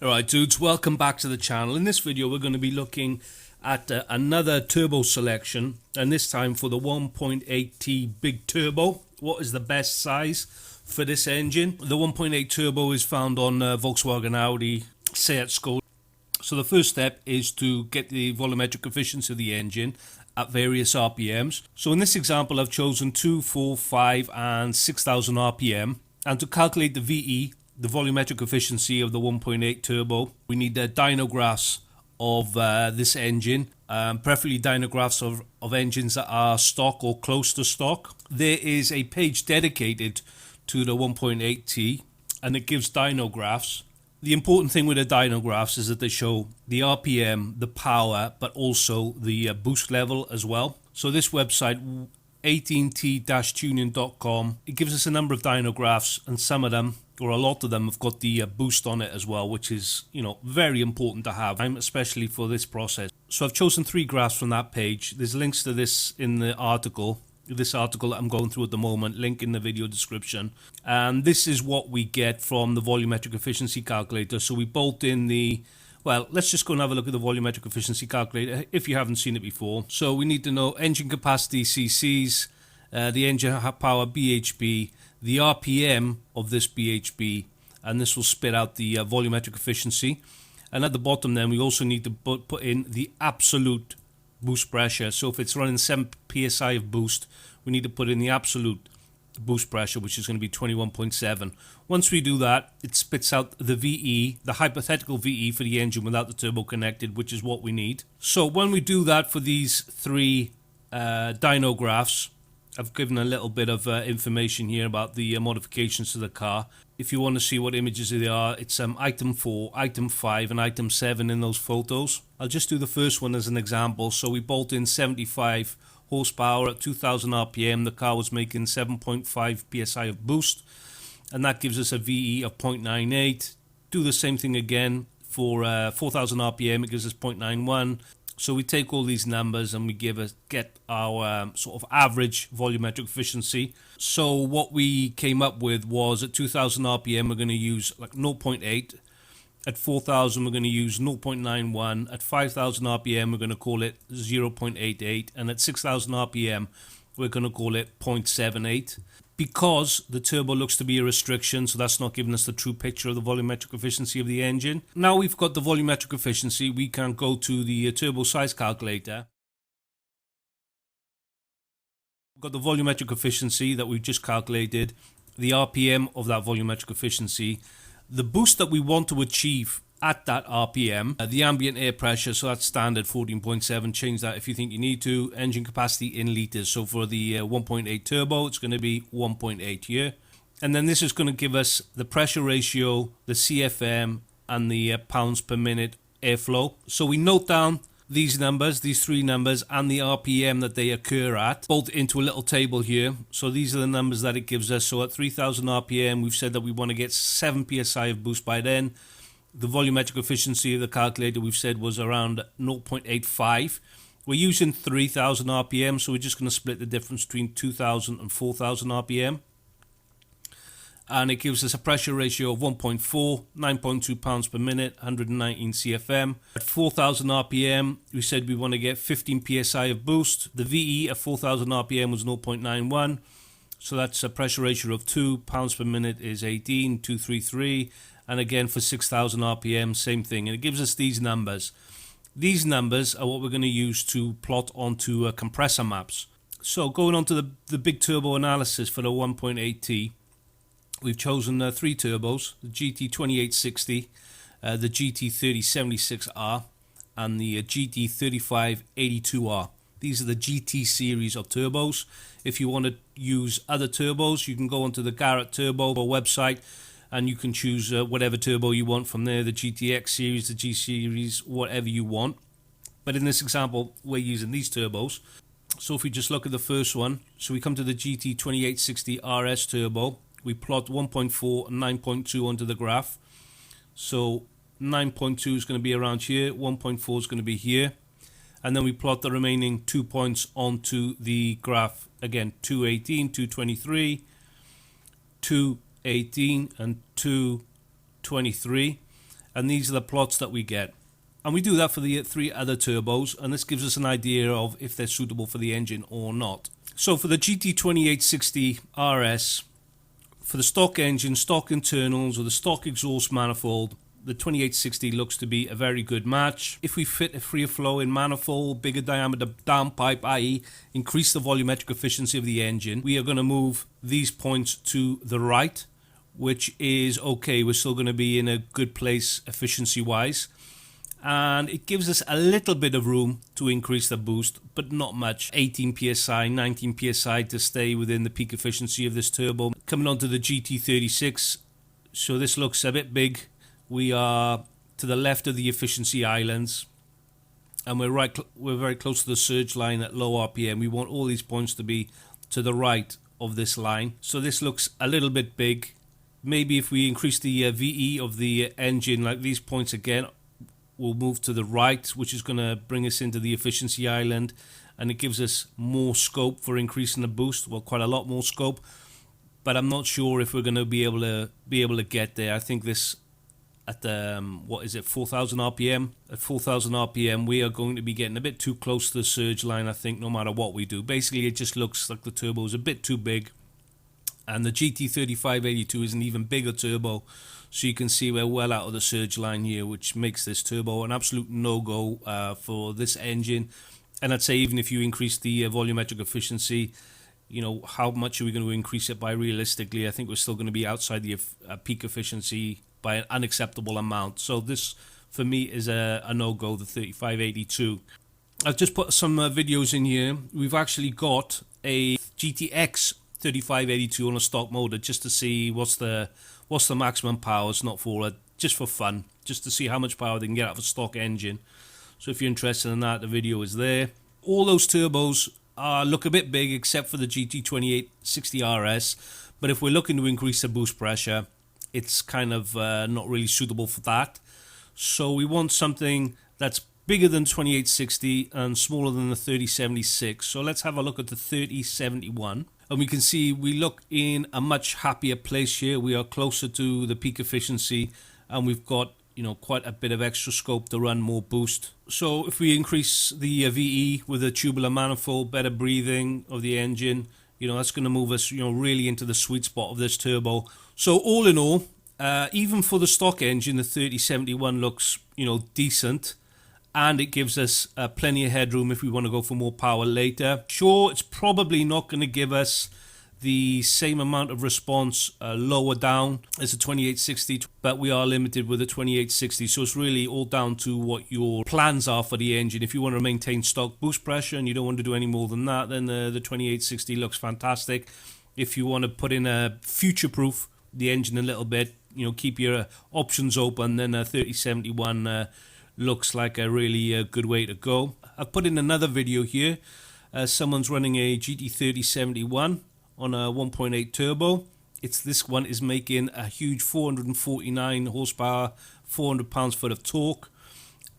Alright dudes, welcome back to the channel. In this video we're going to be looking at another turbo selection, and this time for the 1.8T big turbo. What is the best size for this engine? The 1.8 turbo is found on Volkswagen, Audi, Seat, Skoda. So the first step is to get the volumetric efficiency of the engine at various RPMs. So in this example I've chosen 2, 4, 5 and 6000 RPM, and to calculate the VE, the volumetric efficiency of the 1.8 turbo, we need dynographs of this engine, preferably dynographs of engines that are stock or close to stock. There is a page dedicated to the 1.8T and it gives dynographs. The important thing with the dynographs is that they show the RPM, the power, but also the boost level as well. So this website, 18t-tuning.com, it gives us a number of dynographs, and some of them, or a lot of them, have got the boost on it as well, which is, very important to have, especially for this process. So I've chosen 3 graphs from that page. There's links to this in the article. This article that I'm going through at the moment, link in the video description. And this is what we get from the volumetric efficiency calculator. So we bolt in the, well, let's just go and have a look at the volumetric efficiency calculator if you haven't seen it before. So we need to know engine capacity CCs, the engine power BHP, the RPM of this BHP, and this will spit out the volumetric efficiency. And at the bottom then we also need to put in the absolute boost pressure. So if it's running 7 psi of boost, we need to put in the absolute boost pressure, which is going to be 21.7. Once we do that, it spits out the VE, the hypothetical VE for the engine without the turbo connected, which is what we need. So when we do that for these 3 dynographs, I've given a little bit of information here about the modifications to the car. If you want to see what images they are, it's item 4, item 5 and item 7 in those photos. I'll just do the first one as an example. So we bolt in 75 horsepower at 2000 RPM. The car was making 7.5 psi of boost, and that gives us a VE of 0.98. Do the same thing again for 4000 RPM. It gives us 0.91. So we take all these numbers and we get our sort of average volumetric efficiency. So what we came up with was at 2000 RPM we're going to use like 0.8. At 4000 we're going to use 0.91. At 5000 RPM we're going to call it 0.88. And at 6000 RPM we're going to call it 0.78. Because the turbo looks to be a restriction, so that's not giving us the true picture of the volumetric efficiency of the engine. Now we've got the volumetric efficiency, we can go to the turbo size calculator. We've got the volumetric efficiency that we've just calculated, the RPM of that volumetric efficiency, the boost that we want to achieve at that RPM, the ambient air pressure, so that's standard 14.7, change that if you think you need to, engine capacity in litres, so for the 1.8 turbo it's going to be 1.8 here, and then this is going to give us the pressure ratio, the CFM and the pounds per minute airflow. So we note down these numbers, these 3 numbers, and the RPM that they occur at, both into a little table here. So these are the numbers that it gives us. So at 3000 RPM we've said that we want to get 7 psi of boost by then. The volumetric efficiency of the calculator we've said was around 0.85. We're using 3000 RPM, so we're just going to split the difference between 2000 and 4000 RPM. And it gives us a pressure ratio of 1.4, 9.2 pounds per minute, 119 CFM. At 4000 RPM, we said we want to get 15 psi of boost. The VE at 4000 RPM was 0.91. So that's a pressure ratio of 2 pounds per minute is 18,233. And again for 6000 RPM, same thing. And it gives us these numbers. These numbers are what we're going to use to plot onto compressor maps. So going on to the big turbo analysis for the 1.8T, we've chosen 3 turbos, the GT2860, the GT3076R, and the GT3582R. These are the GT series of turbos. If you want to use other turbos, you can go onto the Garrett Turbo website and you can choose whatever turbo you want from there, the GTX series, the G series, whatever you want. But in this example, we're using these turbos. So if we just look at the first one, so we come to the GT2860 RS turbo, we plot 1.4 and 9.2 onto the graph. So 9.2 is going to be around here, 1.4 is going to be here. And then we plot the remaining 2 points onto the graph. Again, 218, 223, 218 and 223, and these are the plots that we get. And we do that for the 3 other turbos, and this gives us an idea of if they're suitable for the engine or not. So for the GT2860 RS, for the stock engine, stock internals, or the stock exhaust manifold, the 2860 looks to be a very good match. If we fit a freer flowing manifold, bigger diameter downpipe, i.e. increase the volumetric efficiency of the engine, we are going to move these points to the right, which is okay. We're still going to be in a good place efficiency wise, and it gives us a little bit of room to increase the boost, but not much. 18 psi, 19 psi to stay within the peak efficiency of this turbo. Coming on to the GT36, so this looks a bit big. We are to the left of the efficiency islands, and we're very close to the surge line at low RPM. We want all these points to be to the right of this line, so this looks a little bit big. Maybe if we increase the VE of the engine, like these points again, we'll move to the right, which is going to bring us into the efficiency island, and it gives us more scope for increasing the boost. Well, quite a lot more scope, but I'm not sure if we're going to be able to get there. I think this at 4,000 RPM. At 4,000 RPM, we are going to be getting a bit too close to the surge line, I think, no matter what we do. Basically, it just looks like the turbo is a bit too big, and the GT3582 is an even bigger turbo. So you can see we're well out of the surge line here, which makes this turbo an absolute no-go for this engine. And I'd say even if you increase the volumetric efficiency, you know, how much are we going to increase it by realistically? I think we're still going to be outside the peak efficiency by an unacceptable amount. So this, for me, is a no-go, the 3582. I've just put some videos in here. We've actually got a GTX 3582 on a stock motor just to see what's the maximum power. It's not for just for fun, just to see how much power they can get out of a stock engine. So if you're interested in that, the video is there. All those turbos look a bit big except for the GT2860 RS, but if we're looking to increase the boost pressure, it's kind of not really suitable for that. So we want something that's bigger than 2860 and smaller than the 3076. So let's have a look at the 3071. And we can see we look in a much happier place here. We are closer to the peak efficiency, and we've got, you know, quite a bit of extra scope to run more boost. So if we increase the VE with a tubular manifold, better breathing of the engine, you know, that's going to move us, you know, really into the sweet spot of this turbo. So all in all, even for the stock engine, the 3071 looks, you know, decent. And it gives us plenty of headroom if we want to go for more power later. Sure, it's probably not going to give us the same amount of response lower down as the 2860, but we are limited with the 2860. So it's really all down to what your plans are for the engine. If you want to maintain stock boost pressure and you don't want to do any more than that, then the 2860 looks fantastic. If you want to put in a future-proof the engine a little bit, you know, keep your options open, then a 3071 looks like a really good way to go. I've put in another video here. Someone's running a GT3071 on a 1.8 turbo. This one is making a huge 449 horsepower, 400 pounds-foot of torque.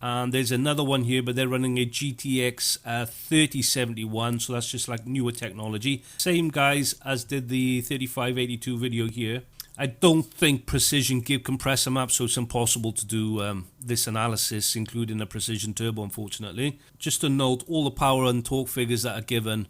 And there's another one here, but they're running a GTX 3071, so that's just like newer technology. Same guys as did the 3582 video here. I don't think Precision give compressor maps, so it's impossible to do this analysis, including a Precision turbo, unfortunately. Just to note, all the power and torque figures that are given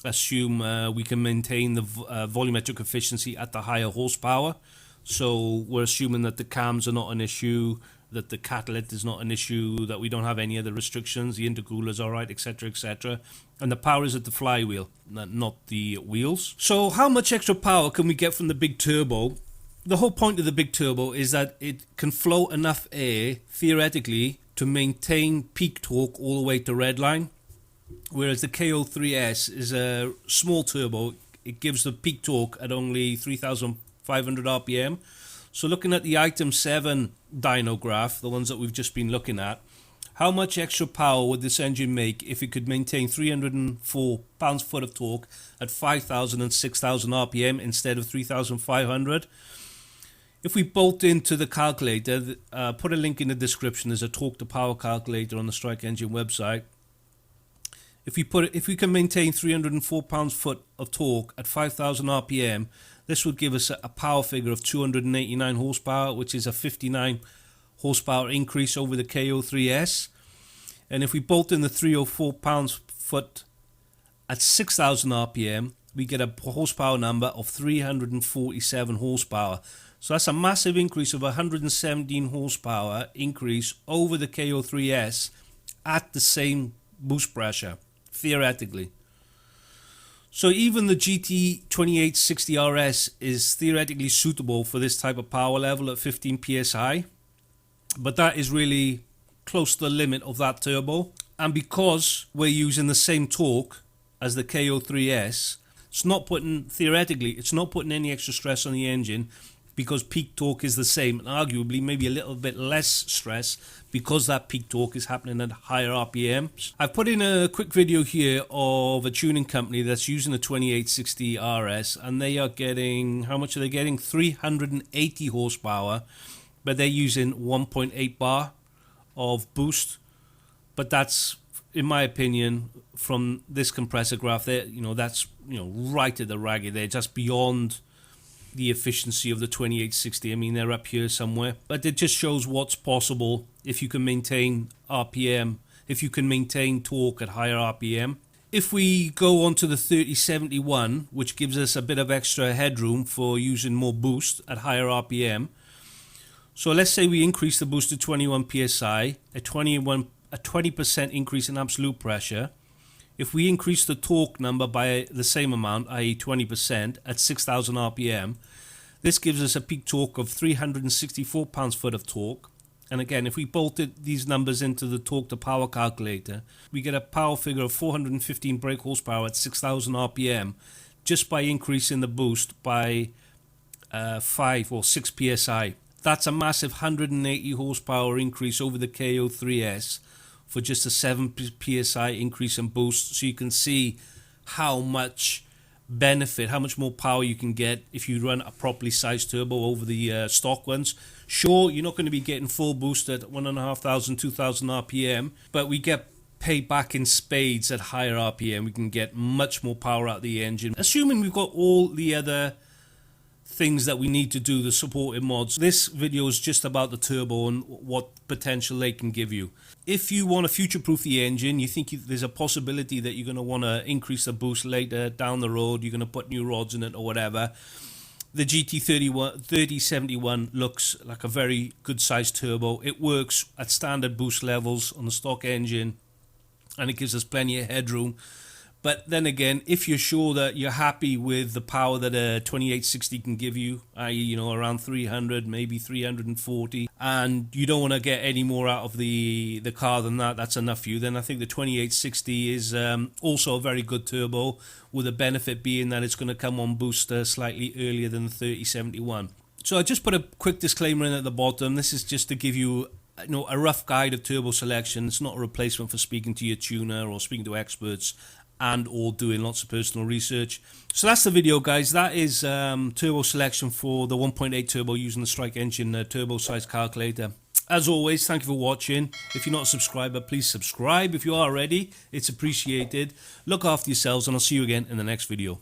assume we can maintain the volumetric efficiency at the higher horsepower. So we're assuming that the cams are not an issue, that the catalyst is not an issue, that we don't have any other restrictions, the intercooler's alright, etc, etc. And the power is at the flywheel, not the wheels. So how much extra power can we get from the big turbo? The whole point of the big turbo is that it can flow enough air, theoretically, to maintain peak torque all the way to redline. Whereas the KO3S is a small turbo, it gives the peak torque at only 3,500 RPM. So looking at the item 7 dyno graph, the ones that we've just been looking at, how much extra power would this engine make if it could maintain 304 pounds-foot of torque at 5,000 and 6,000 RPM instead of 3,500? If we bolt into the calculator, put a link in the description, there's a torque to power calculator on the Strike Engine website. If we can maintain 304 pounds-foot of torque at 5,000 RPM, this would give us a power figure of 289 horsepower, which is a 59 horsepower increase over the KO3S. And if we bolt in the 304 pounds-foot at 6,000 RPM, we get a horsepower number of 347 horsepower. So that's a massive increase of 117 horsepower increase over the KO3S at the same boost pressure, theoretically. So even the GT2860 RS is theoretically suitable for this type of power level at 15 psi, but that is really close to the limit of that turbo. And because we're using the same torque as the KO3S, it's not putting any extra stress on the engine, because peak torque is the same, and arguably maybe a little bit less stress because that peak torque is happening at higher RPMs. I've put in a quick video here of a tuning company that's using the 2860 RS, and they are getting, how much are they getting? 380 horsepower, but they're using 1.8 bar of boost. But that's, in my opinion, from this compressor graph there, that's right at the ragged. They're just beyond the efficiency of the 2860. I mean, they're up here somewhere, but it just shows what's possible if you can maintain RPM, if you can maintain torque at higher RPM. If we go on to the 3071, which gives us a bit of extra headroom for using more boost at higher RPM. So let's say we increase the boost to 21 psi, a 20% increase in absolute pressure. If we increase the torque number by the same amount, i.e. 20% at 6,000 RPM, this gives us a peak torque of 364 pounds-foot of torque. And again, if we bolted these numbers into the torque to power calculator, we get a power figure of 415 brake horsepower at 6,000 RPM just by increasing the boost by 5 or 6 psi. That's a massive 180 horsepower increase over the KO3S for just a 7 psi increase in boost. So you can see how much benefit, how much more power you can get if you run a properly sized turbo over the stock ones. Sure, you're not going to be getting full boost at 1,500, 2,000 RPM, but we get paid back in spades at higher RPM. We can get much more power out of the engine, assuming we've got all the other things that we need to do, the supporting mods. This video is just about the turbo and what potential they can give you. If you want to future-proof the engine, you think there's a possibility that you're going to want to increase the boost later down the road, you're going to put new rods in it or whatever, the GT3071 looks like a very good sized turbo. It works at standard boost levels on the stock engine, and it gives us plenty of headroom. But then again, if you're sure that you're happy with the power that a 2860 can give you, i.e. around 300, maybe 340, and you don't want to get any more out of the car than that, that's enough for you, then I think the 2860 is also a very good turbo, with a benefit being that it's going to come on boost slightly earlier than the 3071. So I just put a quick disclaimer in at the bottom. This is just to give you a rough guide of turbo selection. It's not a replacement for speaking to your tuner or speaking to experts and or doing lots of personal research. So that's the video, guys. That is turbo selection for the 1.8 turbo using the Strike engine turbo size calculator. As always, thank you for watching. If you're not a subscriber, please subscribe. If you are already, it's appreciated. Look after yourselves, and I'll see you again in the next video.